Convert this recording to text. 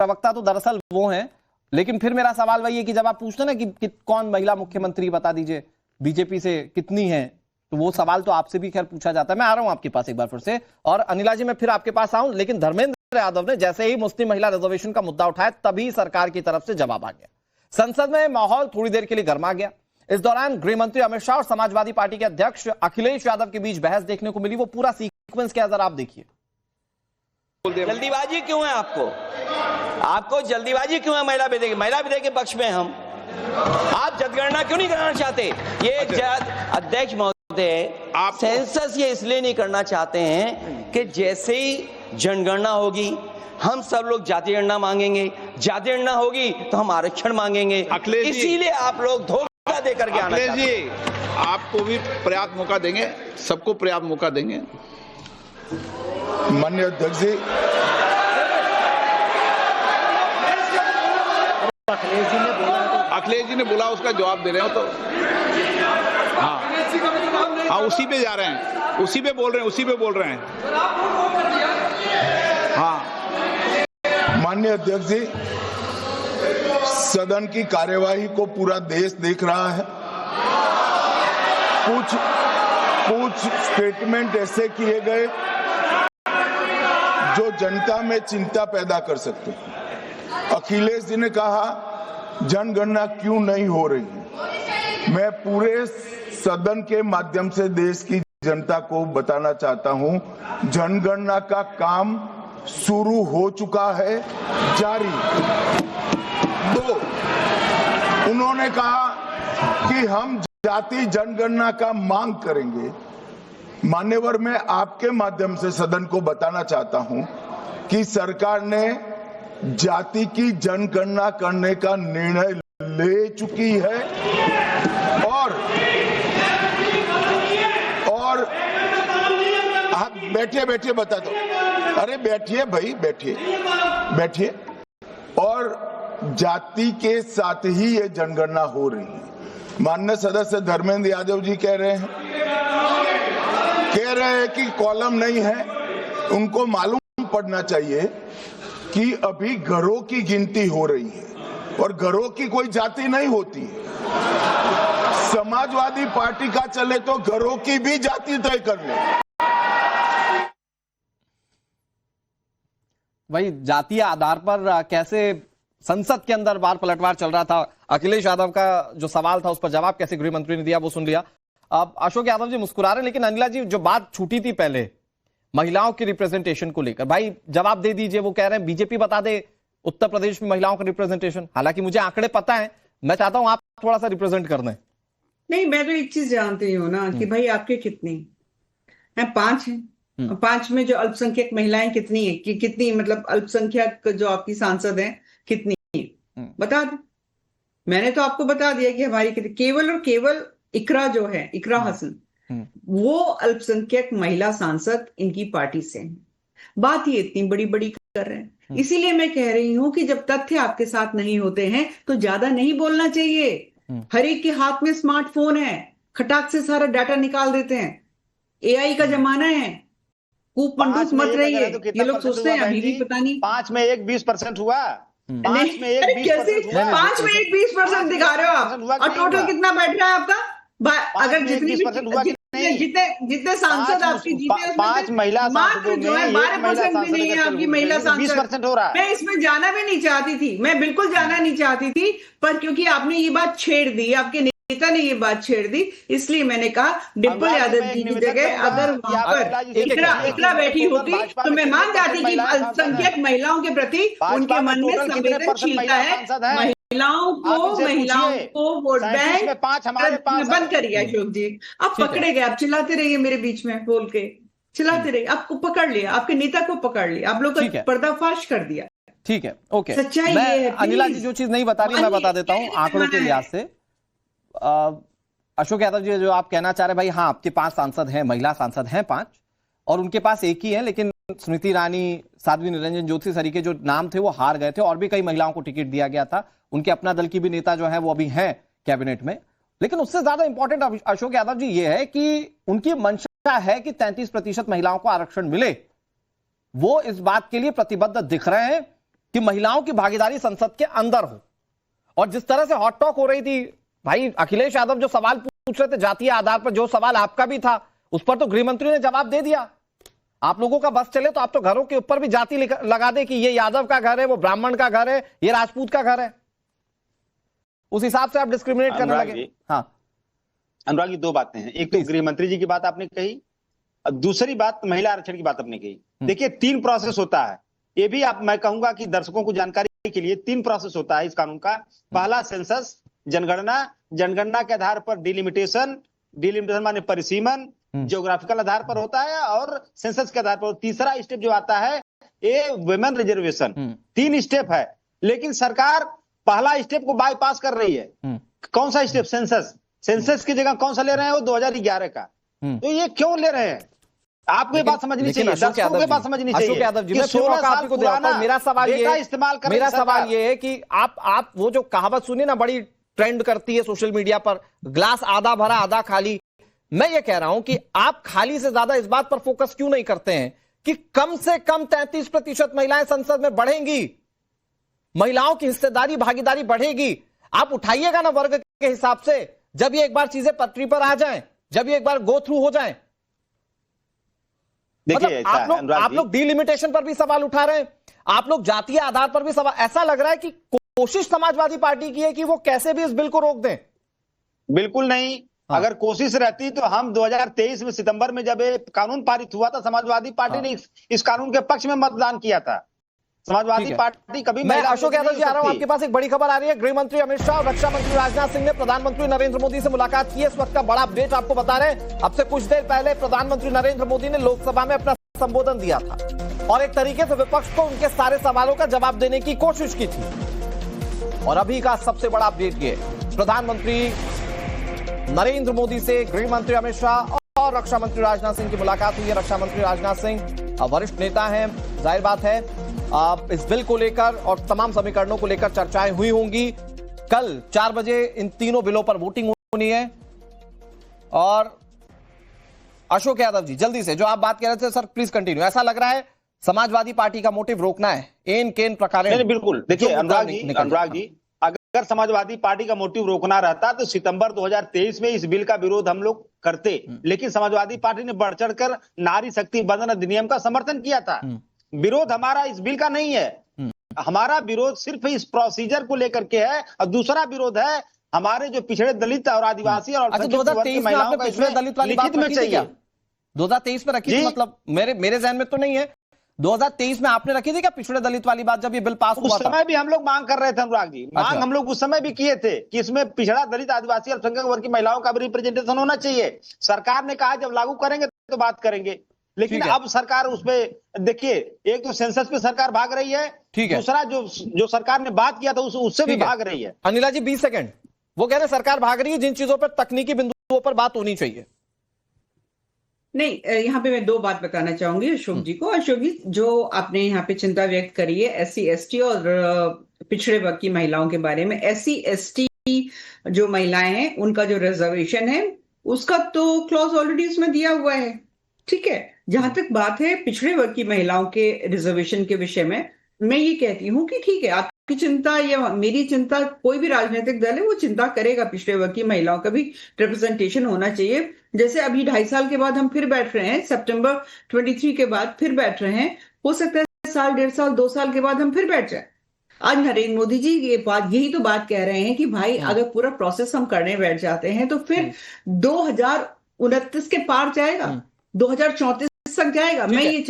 प्रवक्ता तो दरअसल वो हैं, लेकिन फिर मेरा सवाल वही है कि जब आप पूछते ना कि कौन महिला मुख्यमंत्री बता दीजिए बीजेपी से कितनी है, तो वो सवाल तो आपसे भी खैर पूछा जाता है। मैं आ रहा हूं आपके पास एक बार फिर से, और अनिला जी मैं फिर आपके पास आऊं, लेकिन धर्मेंद्र यादव ने जैसे ही मुस्लिम महिला रिजर्वेशन का मुद्दा उठाया तभी सरकार की तरफ से जवाब आ गया। संसद में माहौल थोड़ी देर के लिए गर्मा गया। इस दौरान गृह मंत्री अमित शाह और समाजवादी पार्टी के अध्यक्ष अखिलेश यादव के बीच बहस देखने को मिली। वो पूरा सीक्वेंस क्या है जरा आप देखिए। जल्दीबाजी क्यों है आपको जल्दीबाजी क्यों है महिला विधेयक के पक्ष में हम? आप जनगणना क्यों नहीं कराना चाहते? ये अध्यक्ष महोदय, आप सेंसस ये इसलिए नहीं करना चाहते हैं कि जैसे ही जनगणना होगी हम सब लोग जाति गणना मांगेंगे, जाति गणना होगी तो हम आरक्षण मांगेंगे, इसीलिए आप लोग धोखा दे करके आना चाहते हैं। जी आपको भी पर्याप्त मौका देंगे, सबको पर्याप्त मौका देंगे। माननीय अध्यक्ष जी, अखिलेश जी ने बोला, उसका जवाब दे रहे हो तो हाँ उसी पे जा रहे हैं, उसी पे बोल रहे हैं हाँ। माननीय अध्यक्ष जी, सदन की कार्यवाही को पूरा देश देख रहा है। कुछ स्टेटमेंट ऐसे किए गए जो जनता में चिंता पैदा कर सकते हैं। अखिलेश जी ने कहा जनगणना क्यों नहीं हो रही है। मैं पूरे सदन के माध्यम से देश की जनता को बताना चाहता हूं, जनगणना का काम शुरू हो चुका है, जारी। दो, उन्होंने कहा कि हम जाति जनगणना का मांग करेंगे। मान्यवर, मैं आपके माध्यम से सदन को बताना चाहता हूं कि सरकार ने जाति की जनगणना करने का निर्णय ले चुकी है और आप बैठिए बता दो। अरे बैठिए भाई, बैठिए। और जाति के साथ ही ये जनगणना हो रही है। माननीय सदस्य धर्मेंद्र यादव जी कह रहे हैं कि कॉलम नहीं है। उनको मालूम पड़ना चाहिए कि अभी घरों की गिनती हो रही है और घरों की कोई जाति नहीं होती है। समाजवादी पार्टी का चले तो घरों की भी जाति तय कर ले। वही जातीय आधार पर कैसे संसद के अंदर बार पलटवार चल रहा था। अखिलेश यादव का जो सवाल था उस पर जवाब कैसे गृह मंत्री ने दिया वो सुन लिया। अब अशोक यादव जी मुस्कुरा रहे, लेकिन अनिला जी जो बात छूटी थी पहले महिलाओं की रिप्रेजेंटेशन को लेकर, भाई जवाब दे दीजिए। वो कह रहे हैं बीजेपी बता दे उत्तर प्रदेश में महिलाओं का रिप्रेजेंटेशन। हालांकि मुझे आंकड़े पता है, मैं चाहता हूं आप थोड़ा सा रिप्रेजेंट कर दें। नहीं, मैं तो एक चीज जानती हूँ ना कि भाई आपके कितनी हैं? 5 हैं। 5 में जो अल्पसंख्यक महिलाएं कितनी है कि कितनी, मतलब अल्पसंख्यक जो आपकी सांसद हैं कितनी है बता दो। मैंने तो आपको बता दिया कि हमारी केवल और केवल इकरा जो है, इकरा हसन, वो अल्पसंख्यक महिला सांसद इनकी पार्टी से है। बात ये इतनी बड़ी बड़ी कर रहे हैं। इसीलिए मैं कह रही हूं कि जब तथ्य आपके साथ नहीं होते हैं तो ज्यादा नहीं बोलना चाहिए। हर एक के हाथ में स्मार्टफोन है, खटाक से सारा डाटा निकाल देते हैं। एआई का जमाना है, कूप मंडूक मत रहिए। ये लोग सोचते हैं अभी भी पता नहीं 5 में 1-20% हुआ। 5 में 20% दिखा रहे हो आप, और टोटल कितना बैठ रहा है आपका? अगर जितने सांसद आपके जीते 5 महिला सांसदों में 12% भी नहीं है आपकी महिला सांसद। 20% हो रहा है। मैं इसमें जाना भी नहीं चाहती थी, मैं बिल्कुल जाना नहीं चाहती थी, पर क्योंकि आपने ये बात छेड़ दी, आपके नेता ने ये बात छेड़ दी, इसलिए मैंने कहा डिम्पल यादव जी की जगह अगर वहां पर इकरा बैठी होती तो मैं मान जाती कि अल्पसंख्यक महिलाओं के प्रति उनके मन में संवेदनशीलता है। महिलाओं को वोट बैंक बंद करिए अशोक जी। आप पकड़े गए, आप चिल्लाते रहिए मेरे बीच में बोल के, चिल्लाते रहिए। आपको पकड़ लिया, आपके नेता को पकड़ लिया, आप लोग का पर्दाफाश कर दिया। ठीक है, ओके। सच्चाई ये है। अनिला जी जो चीज नहीं बता रही मैं बता देता हूँ आंकड़ों के लिहाज से। अशोक यादव जी जो आप कहना चाह रहे भाई, हाँ आपके 5 सांसद हैं, महिला सांसद हैं 5, और उनके पास एक ही है, लेकिन स्मृति ईरानी, साध्वी निरंजन ज्योति सरी के जो नाम थे वो हार गए थे, और भी कई महिलाओं को टिकट दिया गया था। उनके अपना दल की भी नेता जो है वो अभी हैं कैबिनेट में। लेकिन उससे ज्यादा इंपॉर्टेंट अशोक यादव जी ये है कि उनकी मंशा है कि 33% महिलाओं को आरक्षण मिले। वो इस बात के लिए प्रतिबद्ध दिख रहे हैं कि महिलाओं की भागीदारी संसद के अंदर हो। और जिस तरह से हॉट टॉक हो रही थी, भाई अखिलेश यादव जो सवाल पूछ रहे थे जातीय आधार पर, जो सवाल आपका भी था उस पर तो गृह मंत्री ने जवाब दे दिया। आप लोगों का बस चले तो आप तो घरों के ऊपर भी जाति लगा दे कि ये यादव का घर है, वो ब्राह्मण का घर है, ये राजपूत का घर है, उस हिसाब से आप डिस्क्रिमिनेट करने लगे। हाँ अनुराग जी, दो बातें हैं। एक तो गृह मंत्री जी की बात आपने कही, और दूसरी बात महिला आरक्षण की बात आपने कही। देखिए 3 प्रोसेस होता है, ये भी मैं कहूंगा कि दर्शकों को जानकारी के लिए 3 प्रोसेस होता है इस कानून का। पहला सेंसस, जनगणना, जनगणना के आधार पर डिलिमिटेशन माने परिसीमन, ज्योग्राफिकल आधार पर होता है, और सेंसस के आधार पर। तीसरा स्टेप जो आता है ये वुमेन रिजर्वेशन। 3 स्टेप है, लेकिन सरकार पहला स्टेप को बाईपास कर रही है। कौन सा स्टेप? सेंसस की जगह कौन सा ले रहे हैं? वो 2011 का। तो ये क्यों ले रहे हैं? आपको ये बात समझनी चाहिए, दर्शकों को बात समझनी चाहिए। अशोक यादव जी, मैं 16 साल पुराना मेरा सवाल ये है कि आप वो जो कहावत सुनी ना, बड़ी ट्रेंड करती है सोशल मीडिया पर, ग्लास आधा भरा आधा खाली। मैं ये कह रहा हूं कि आप खाली से ज्यादा इस बात पर फोकस क्यों नहीं करते हैं कि कम से कम 33% महिलाएं संसद में बढ़ेंगी, महिलाओं की हिस्सेदारी भागीदारी बढ़ेगी। आप उठाइएगा ना वर्ग के हिसाब से, जब ये एक बार चीजें पटरी पर आ जाएं, जब ये एक बार गो थ्रू हो जाएं। देखिए आप लोग डिलिमिटेशन पर भी सवाल उठा रहे हैं, आप लोग जातीय आधार पर भी सवाल। ऐसा लग रहा है कि कोशिश समाजवादी पार्टी की है कि वो कैसे भी इस बिल को रोक दें। बिल्कुल नहीं। अगर कोशिश रहती तो हम 2023 में सितंबर में जब ये कानून पारित हुआ था, समाजवादी पार्टी ने इस कानून के पक्ष में मतदान किया था। समाजवादी पार्टी कभी। मैं अशोक यादव जी आ रहा हूं आपके पास। एक बड़ी खबर आ रही है, गृह मंत्री अमित शाह और रक्षा मंत्री राजनाथ सिंह ने प्रधानमंत्री नरेंद्र मोदी से मुलाकात की है। इस वक्त का बड़ा अपडेट आपको बता रहे हैं। अब से कुछ देर पहले प्रधानमंत्री नरेंद्र मोदी ने लोकसभा में अपना संबोधन दिया था और एक तरीके से विपक्ष को उनके सारे सवालों का जवाब देने की कोशिश की थी। और अभी का सबसे बड़ा अपडेट ये, प्रधानमंत्री नरेंद्र मोदी से गृह मंत्री अमित शाह और रक्षा मंत्री राजनाथ सिंह की मुलाकात हुई है। रक्षा मंत्री राजनाथ सिंह वरिष्ठ नेता हैं, जाहिर बात है इस बिल को लेकर और तमाम समीकरणों को लेकर चर्चाएं हुई होंगी। कल 4 बजे इन तीनों बिलों पर वोटिंग होनी है। और अशोक यादव जी, जल्दी से जो आप बात कह रहे थे सर, प्लीज कंटिन्यू। ऐसा लग रहा है समाजवादी पार्टी का मोटिव रोकना है एन केन प्रकार। बिल्कुल। देखिए अनुराग जी, अगर समाजवादी पार्टी का मोटिव रोकना रहता तो सितंबर 2023 में इस बिल का विरोध हम लोग करते, लेकिन समाजवादी पार्टी ने बढ़ चढ़कर नारी शक्ति बंधन अधिनियम का समर्थन किया था। विरोध हमारा इस बिल का नहीं है, हमारा विरोध सिर्फ इस प्रोसीजर को लेकर के है। और दूसरा विरोध है हमारे जो पिछड़े दलित और आदिवासी और 2023 में आपने पिछड़े दलित वाली बात में चाहिए 2023 में रखी थी, मतलब मेरे जहन में तो नहीं है। 2023 में आपने रखी थी क्या पिछड़े दलित वाली बात, जब ये बिल पास हुआ था? उस समय भी हम लोग मांग कर रहे थे अनुराग जी, मांग हम लोग उस समय भी किए थे कि इसमें पिछड़ा दलित आदिवासी अल्पसंख्यक वर्ग की महिलाओं का भी रिप्रेजेंटेशन होना चाहिए। सरकार ने कहा जब लागू करेंगे तो बात करेंगे, लेकिन अब सरकार उसमें देखिए, एक तो सेंसस पे सरकार भाग रही है, दूसरा जो सरकार ने बात किया था उससे भी भाग रही है। अनिला जी 20 सेकंड, वो कह रहे हैं सरकार भाग रही है जिन चीजों पर तकनीकी बिंदुओं पर बात होनी चाहिए। नहीं, यहाँ पे मैं 2 बात बताना चाहूंगी अशोक जी को। अशोक जी, जो आपने यहाँ पे चिंता व्यक्त करी है SC ST और पिछड़े वर्ग की महिलाओं के बारे में, SC ST जो महिलाएं हैं उनका जो रिजर्वेशन है उसका तो क्लॉज ऑलरेडी उसमें दिया हुआ है, ठीक है। जहां तक बात है पिछड़े वर्ग की महिलाओं के रिजर्वेशन के विषय में, मैं ये कहती हूँ कि ठीक है, आपकी चिंता या मेरी चिंता, कोई भी राजनीतिक दल है वो चिंता करेगा पिछड़े वर्ग की महिलाओं का भी रिप्रेजेंटेशन होना चाहिए। जैसे अभी 2.5 साल के बाद हम फिर बैठ रहे हैं, सितंबर 23 के बाद फिर बैठ रहे हैं, हो सकता है साल, 1.5 साल, 2 साल के बाद हम फिर बैठ जाए। आज नरेंद्र मोदी जी यही तो बात कह रहे हैं कि भाई अगर पूरा प्रोसेस हम करने बैठ जाते हैं तो फिर 2029 के पार जाएगा, 2034 तक जाएगा। मैं ये